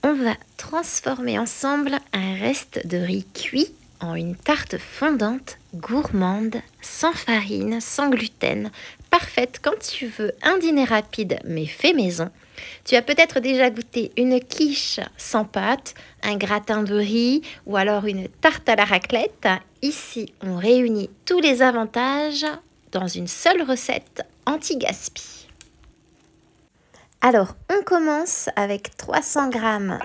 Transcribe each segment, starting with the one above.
On va transformer ensemble un reste de riz cuit en une tarte fondante, gourmande, sans farine, sans gluten, parfaite quand tu veux un dîner rapide mais fait maison. Tu as peut-être déjà goûté une quiche sans pâte, un gratin de riz ou alors une tarte à la raclette. Ici, on réunit tous les avantages dans une seule recette anti-gaspi. Alors, on commence avec 300 g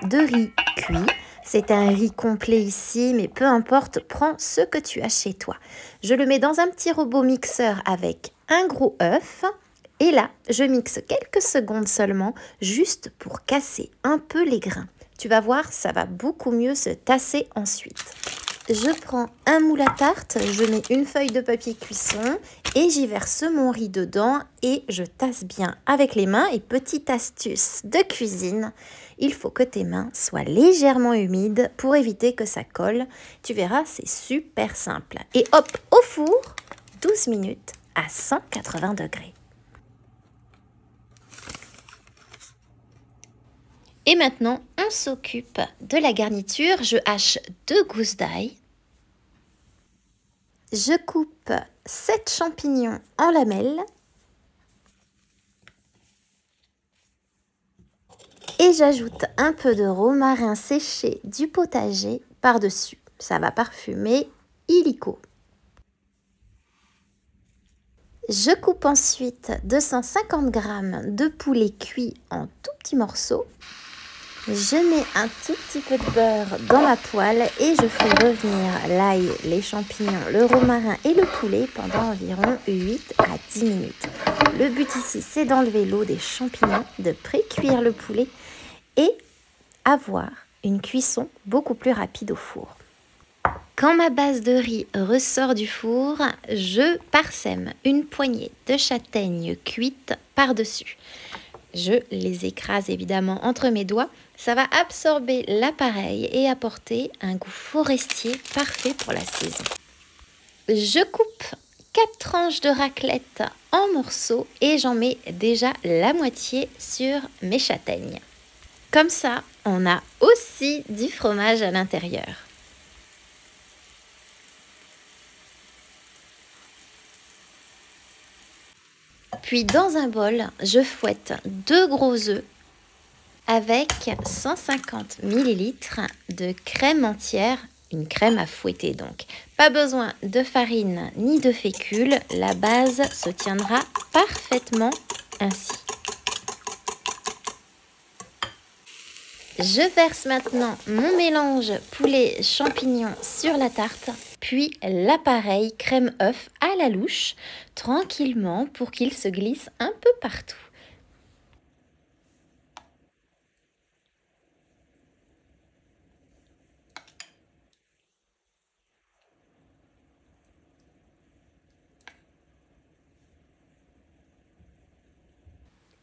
de riz cuit. C'est un riz complet ici, mais peu importe, prends ce que tu as chez toi. Je le mets dans un petit robot mixeur avec un gros œuf. Et là, je mixe quelques secondes seulement, juste pour casser un peu les grains. Tu vas voir, ça va beaucoup mieux se tasser ensuite. Je prends un moule à tarte, je mets une feuille de papier cuisson et j'y verse mon riz dedans et je tasse bien avec les mains. Et petite astuce de cuisine, il faut que tes mains soient légèrement humides pour éviter que ça colle. Tu verras, c'est super simple. Et hop, au four, 12 minutes à 180 degrés. Et maintenant, on s'occupe de la garniture. Je hache 2 gousses d'ail. Je coupe 7 champignons en lamelles. Et j'ajoute un peu de romarin séché du potager par-dessus. Ça va parfumer illico. Je coupe ensuite 250 g de poulet cuit en tout petits morceaux. Je mets un tout petit peu de beurre dans ma poêle et je fais revenir l'ail, les champignons, le romarin et le poulet pendant environ 8 à 10 minutes. Le but ici, c'est d'enlever l'eau des champignons, de pré-cuire le poulet et avoir une cuisson beaucoup plus rapide au four. Quand ma base de riz ressort du four, je parsème une poignée de châtaignes cuites par-dessus. Je les écrase évidemment entre mes doigts. Ça va absorber l'appareil et apporter un goût forestier parfait pour la saison. Je coupe 4 tranches de raclette en morceaux et j'en mets déjà la moitié sur mes châtaignes. Comme ça, on a aussi du fromage à l'intérieur. Puis dans un bol, je fouette 2 gros œufs avec 150 ml de crème entière, une crème à fouetter donc. Pas besoin de farine ni de fécule, la base se tiendra parfaitement ainsi. Je verse maintenant mon mélange poulet champignon sur la tarte, puis l'appareil crème œuf à la louche, tranquillement pour qu'il se glisse un peu partout.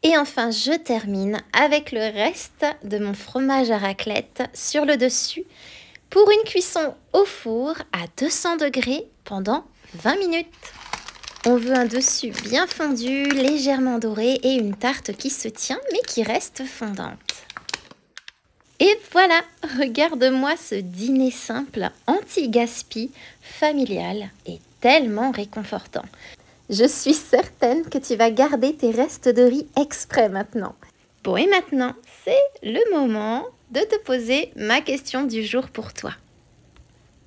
Et enfin, je termine avec le reste de mon fromage à raclette sur le dessus pour une cuisson au four à 200 degrés pendant 20 minutes. On veut un dessus bien fondu, légèrement doré et une tarte qui se tient mais qui reste fondante. Et voilà, regarde-moi ce dîner simple, anti-gaspi, familial et tellement réconfortant. Je suis certaine que tu vas garder tes restes de riz exprès maintenant. Bon, et maintenant, c'est le moment de te poser ma question du jour pour toi.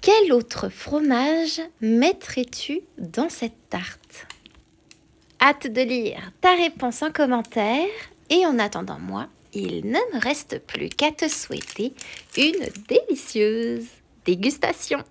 Quel autre fromage mettrais-tu dans cette tarte? Hâte de lire ta réponse en commentaire. Et en attendant moi, il ne me reste plus qu'à te souhaiter une délicieuse dégustation.